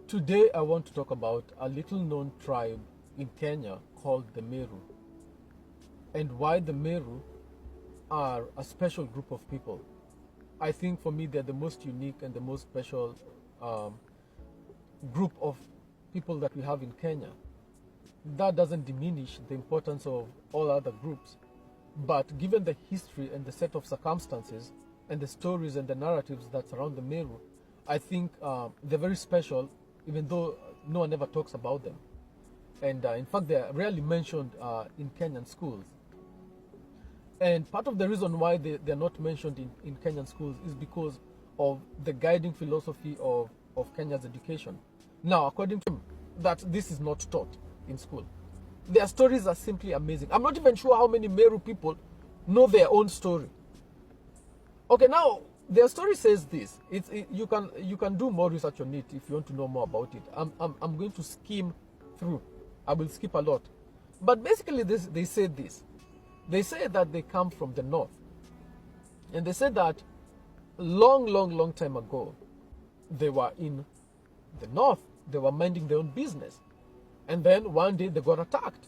Today I want to talk about a little known tribe in Kenya called the Meru, and why the Meru are a special group of people. I think for me they're the most unique and the most special group of people that we have in Kenya. That doesn't diminish the importance of all other groups, but given the history and the set of circumstances and the stories and the narratives that surround the Meru, I think they're very special, even though no one ever talks about them. And in fact, they're rarely mentioned in Kenyan schools. And part of the reason why they're not mentioned in Kenyan schools is because of the guiding philosophy of Kenya's education. Now, according to him, that this is not taught in school. Their stories are simply amazing. I'm not even sure how many Meru people know their own story. Okay, now their story says this. You can do more research on it if you want to know more about it. I'm going to skim through. I will skip a lot, but basically they say this. They say that they come from the north, and they say that long time ago, they were in the north. They were minding their own business, and then one day they got attacked,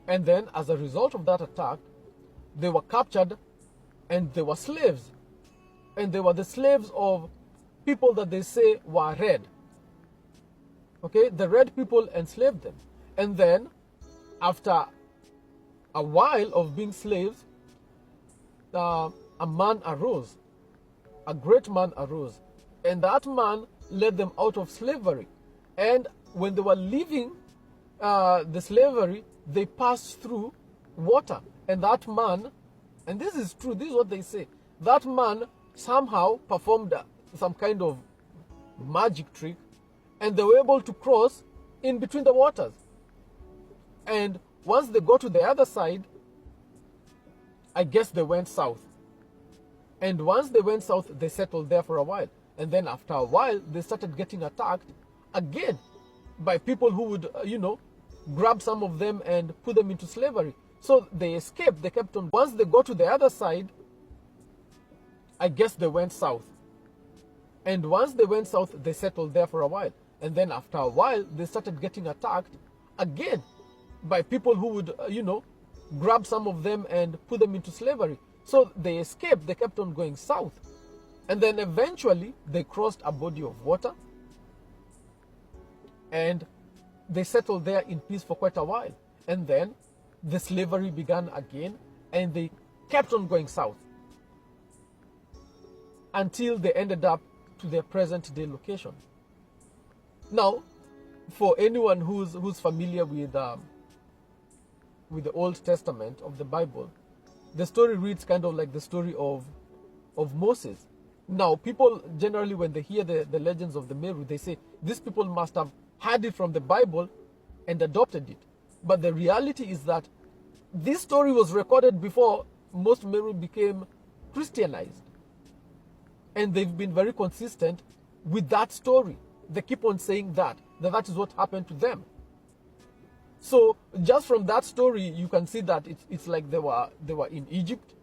and then as a result of that attack, they were captured, and they were slaves, and they were the slaves of people that they say were red. Okay, the red people enslaved them, and then after a while of being slaves, a man arose, a great man arose, and that man led them out of slavery. And when they were leaving the slavery, they passed through water, and that man, and this is true, this is what they say, that man somehow performed some kind of magic trick, and they were able to cross in between the waters. And once they got to the other side, I guess they went south. And once they went south, they settled there for a while. And then after a while, they started getting attacked again by people who would, grab some of them and put them into slavery. So they escaped. They kept on. Once they got to the other side, I guess they went south. And once they went south, they settled there for a while. And then after a while, they started getting attacked again by people who would, grab some of them and put them into slavery. So they escaped. They kept on going south. And then eventually, they crossed a body of water. And they settled there in peace for quite a while. And then the slavery began again. And they kept on going south until they ended up to their present-day location. Now, for anyone who's familiar with the Old Testament of the Bible, the story reads kind of like the story of Moses. Now, people generally, when they hear the legends of the Meru, they say these people must have had it from the Bible and adopted it. But the reality is that this story was recorded before most Meru became Christianized. And they've been very consistent with that story. They keep on saying that is what happened to them. So just from that story, you can see that it's like they were in Egypt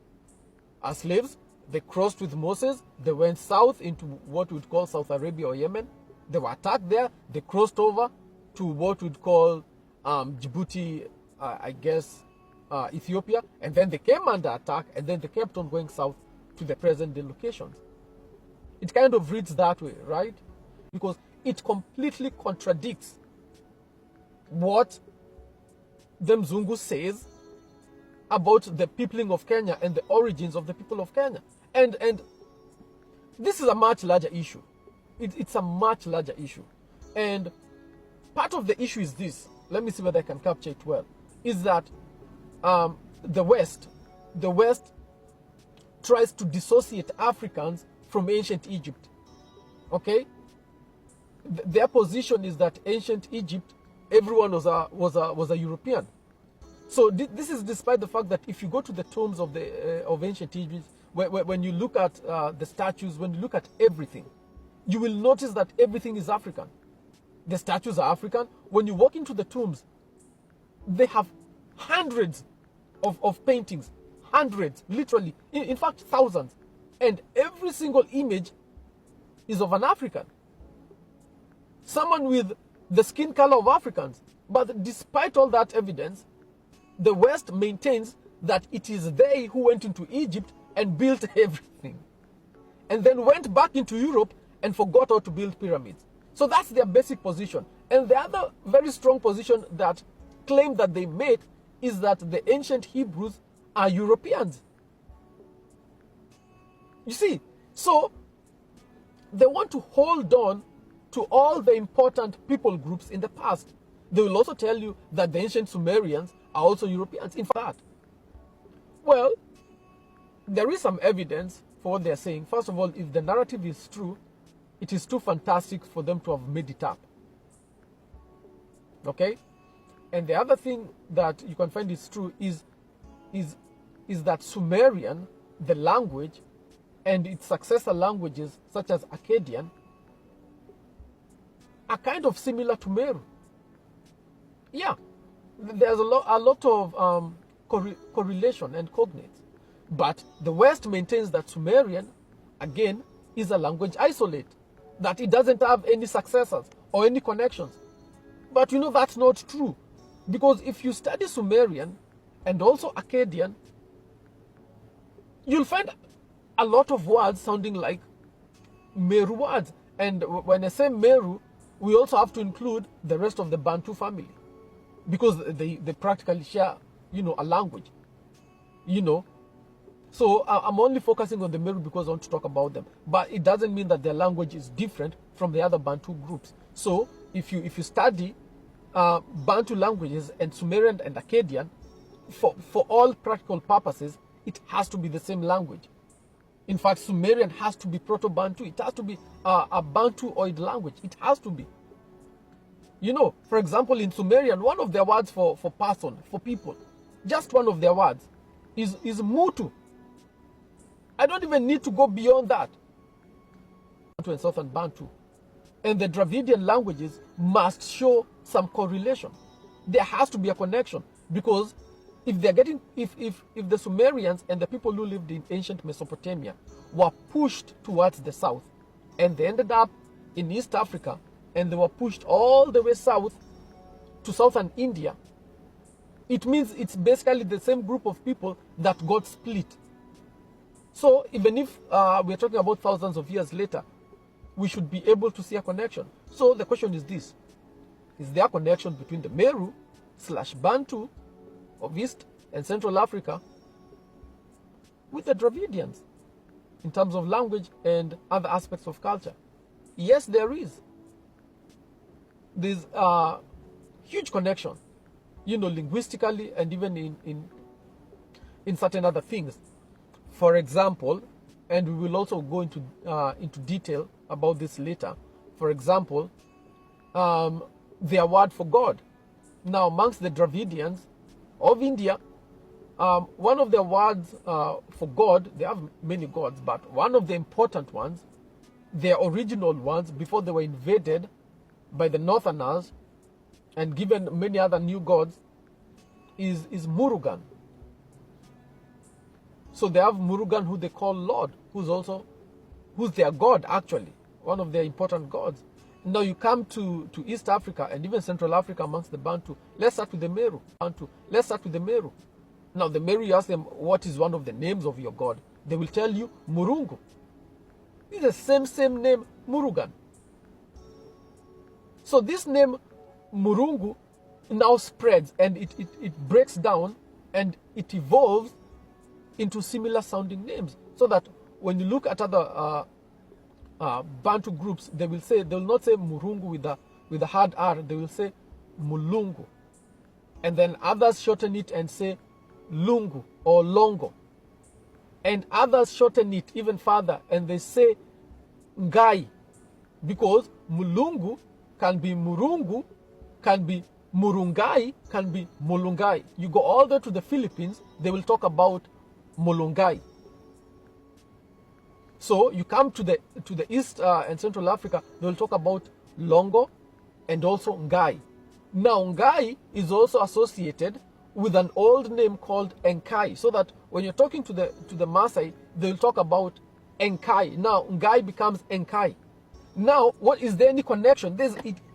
as slaves. They crossed with Moses. They went south into what we'd call South Arabia or Yemen. They were attacked there. They crossed over to what we'd call Djibouti, Ethiopia. And then they came under attack, and then they kept on going south to the present-day locations. It kind of reads that way, right? Because it completely contradicts what the Mzungu says about the peopling of Kenya and the origins of the people of Kenya. And this is a much larger issue. It's a much larger issue. And part of the issue is this. Let me see whether I can capture it well. Is that the West tries to dissociate Africans from ancient Egypt. Okay? Their position is that ancient Egypt, everyone was a European. So this is despite the fact that if you go to the tombs of ancient Egypt, when you look at the statues, when you look at everything, you will notice that everything is African. The statues are African. When you walk into the tombs, they have hundreds of paintings, hundreds, literally, in fact, thousands. And every single image is of an African. someone with the skin color of Africans. But despite all that evidence, the West maintains that it is they who went into Egypt and built everything, and then went back into Europe and forgot how to build pyramids. So that's their basic position. And the other very strong position that claim that they make is that the ancient Hebrews are Europeans. You see, so they want to hold on to all the important people groups in the past. They will also tell you that the ancient Sumerians are also Europeans. In fact, well, there is some evidence for what they're saying. First of all, if the narrative is true, it is too fantastic for them to have made it up. Okay? And the other thing that you can find is true is that Sumerian, the language, and its successor languages, such as Akkadian, are kind of similar to Meru. Yeah, there's a lot of correlation and cognates. But the West maintains that Sumerian, again, is a language isolate, that it doesn't have any successors or any connections. But you know that's not true. Because if you study Sumerian and also Akkadian, you'll find a lot of words sounding like Meru words. And when I say Meru, we also have to include the rest of the Bantu family, because they practically share, a language, So I'm only focusing on the Meru because I want to talk about them. But it doesn't mean that their language is different from the other Bantu groups. So if you study Bantu languages and Sumerian and Akkadian, for all practical purposes, it has to be the same language. In fact, Sumerian has to be Proto-Bantu. It has to be a Bantu-oid language. It has to be. For example, in Sumerian, one of their words for person, for people, just one of their words, is Mutu. I don't even need to go beyond that. Bantu and Southern Bantu. And the Dravidian languages must show some correlation. There has to be a connection, because if the Sumerians and the people who lived in ancient Mesopotamia were pushed towards the south, and they ended up in East Africa, and they were pushed all the way south to southern India, it means it's basically the same group of people that got split. So even if we're talking about thousands of years later, we should be able to see a connection. So the question is this: is there a connection between the Meru/Bantu of East and Central Africa with the Dravidians in terms of language and other aspects of culture? Yes, there is. There's a huge connection, linguistically and even in certain other things. For example, and we will also go into detail about this later. For example, their word for God. Now, amongst the Dravidians of India, one of their words for God, they have many gods, but one of the important ones, their original ones before they were invaded by the Northerners and given many other new gods, is Murugan. So they have Murugan, who they call Lord, who's their god, actually, one of their important gods. Now you come to East Africa and even Central Africa amongst the Bantu. Let's start with the Meru. Let's start with the Meru. Now the Meru, you ask them, what is one of the names of your god? They will tell you Murungu. It's the same name, Murugan. So this name Murungu now spreads, and it breaks down and it evolves into similar sounding names, so that when you look at other Bantu groups, they will not say Murungu with a hard R. They will say Mulungu, and then others shorten it and say Lungu or Longo, and others shorten it even further and they say Ngai, because Mulungu can be Murungu, can be Murungai, can be Mulungai. You go all the way to the Philippines, they will talk about Mulungai. So you come to the East and Central Africa, they will talk about Longo and also Ngai. Now Ngai is also associated with an old name called Enkai, so that when you're talking to the Maasai, they'll talk about Enkai. Now Ngai becomes Enkai. Now, what is there any connection?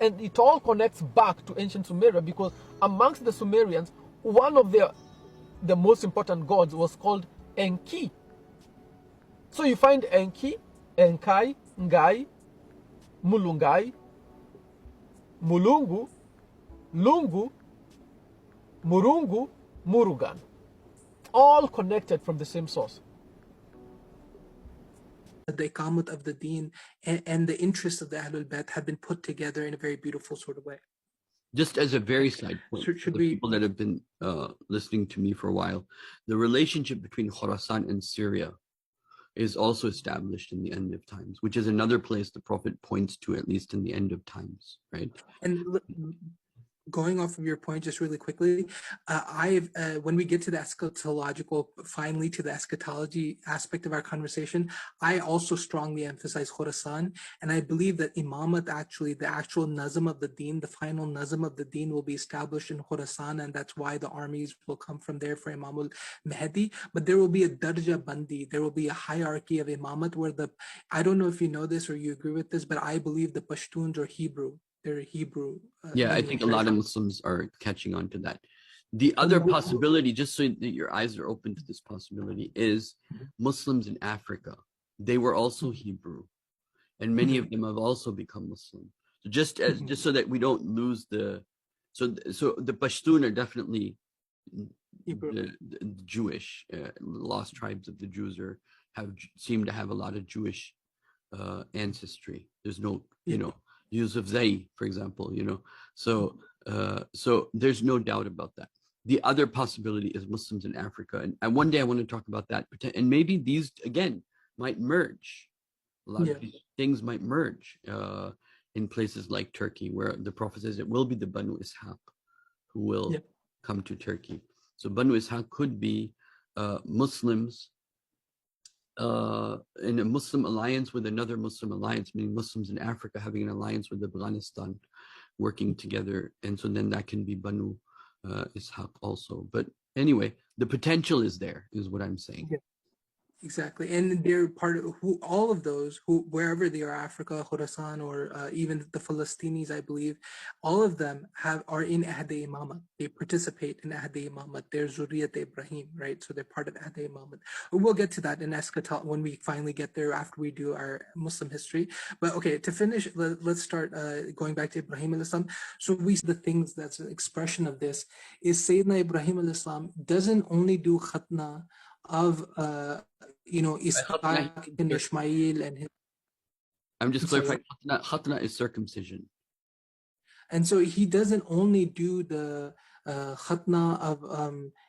And it all connects back to ancient Sumeria, because amongst the Sumerians, one of the most important gods was called Enki. So you find Enki, Enkai, Ngai, Mulungai, Mulungu, Lungu, Murungu, Murugan, all connected from the same source. The iqamat of the deen and the interests of the Ahlul Bayt have been put together in a very beautiful sort of way. Just as a very side point, for the people that have been listening to me for a while, the relationship between Khorasan and Syria is also established in the end of times, which is another place the Prophet points to, at least in the end of times, right? And going off of your point, just really quickly, when we get to the eschatological, finally to the eschatology aspect of our conversation, I also strongly emphasize Khorasan, and I believe that Imamat, actually, the actual nazm of the deen, the final nazm of the deen, will be established in Khorasan, and that's why the armies will come from there for Imamul Mahdi. But there will be a darja bandi, there will be a hierarchy of Imamat where I don't know if you know this or you agree with this, but I believe the Pashtuns are Hebrew. They're Hebrew. Yeah, I think a lot of Muslims are catching on to that. The other possibility, just so that your eyes are open to this possibility, is Muslims in Africa. They were also Hebrew, and many of them have also become Muslim. So just so that we don't lose so the Pashtun are definitely the Jewish, lost tribes of the Jews seem to have a lot of Jewish ancestry. There's no, Yusuf Zai, for example, so there's no doubt about that. The other possibility is Muslims in Africa, and one day I want to talk about that, and maybe these again might merge. A lot of these things might merge in places like Turkey, where the Prophet says it will be the Banu Ishaq who will come to Turkey. So Banu Ishaq could be Muslims in a Muslim alliance with another Muslim alliance, meaning Muslims in Africa having an alliance with Afghanistan, working together, and so then that can be Banu Ishaq also. But anyway, the potential is there, is what I'm saying. Yeah. Exactly, and they're part of all of those wherever they are, Africa, Khorasan, or even the Philistines, I believe, all of them are in Ahd-e Imamat. They participate in Ahd-e Imamat. They're Zuriyat Ibrahim, right? So they're part of Ahd-e Imamat. We'll get to that in Eschatology when we finally get there after we do our Muslim history. But okay, to finish, let's start going back to Ibrahim al-Islam. So we see the things that's an expression of this is Sayyidina Ibrahim al-Islam doesn't only do khatna of Ishaq and Ishmael and his. I'm just clarifying. Khatna is circumcision, and so he doesn't only do the khatna of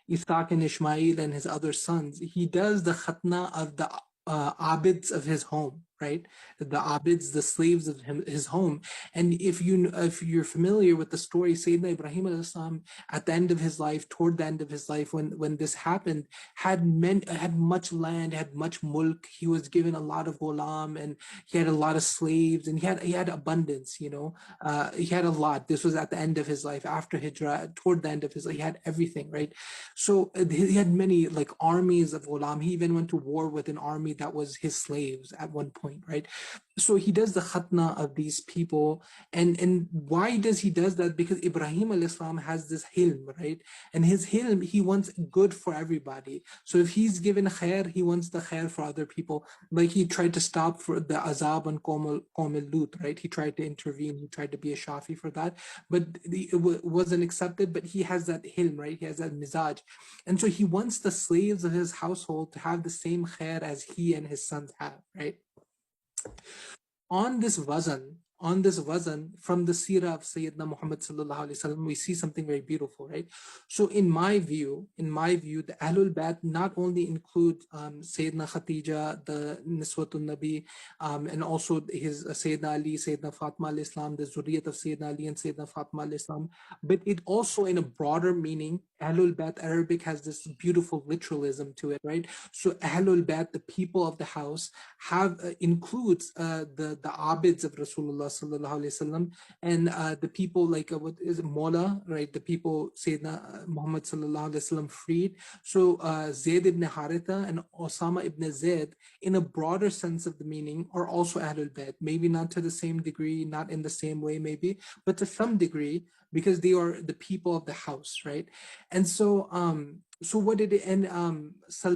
Ishaq and Ishmael and his other sons. He does the khatna of the abids of his home, right? The abids, the slaves of his home. And if you're familiar with the story, Sayyidina Ibrahim al-Islam at the end of his life, toward the end of his life, when this happened, had much land, had much mulk. He was given a lot of ghulam, and he had a lot of slaves, and he had abundance. He had a lot. This was at the end of his life, after Hijrah, toward the end of his life. He had everything, right? So he had many armies of ghulam. He even went to war with an army that was his slaves at one point, right? So he does the khatna of these people, and why does he does that? Because Ibrahim al-Islam has this hilm, right? And his hilm, he wants good for everybody. So if he's given khair, he wants the khair for other people. Like he tried to stop for the azab on Qawm al-Lut, right? He tried to intervene. He tried to be a shafi for that, but it wasn't accepted. But he has that hilm, right? He has that mizaj, and so he wants the slaves of his household to have the same khair as he and his sons have, right? On this wazan from the seerah of Sayyidina Muhammad sallallahu alaihi wasallam, we see something very beautiful, right? So in my view, the Ahlul Bayt not only include Sayyidina Khatija, the Niswatul Nabi, and also his Sayyidina Ali, Sayyidina Fatima al-Islam, the Zuriyat of Sayyidina Ali and Sayyidina Fatima al-Islam, but it also, in a broader meaning, Ahlul Bayt Arabic has this beautiful literalism to it, right? So Ahlul Bayt, the people of the house, includes the abids of Rasulullah Rasulullah sallallahu alaihi wasallam, and the people like what is it, Mola, right? The people Sayyidina Muhammad sallallahu alaihi wasallam freed. So Zayd ibn Haritha and Osama ibn Zayd, in a broader sense of the meaning, are also Ahlul Bayt. Maybe not to the same degree, not in the same way, maybe, but to some degree, because they are the people of the house, right? And so, so what did it? And Salman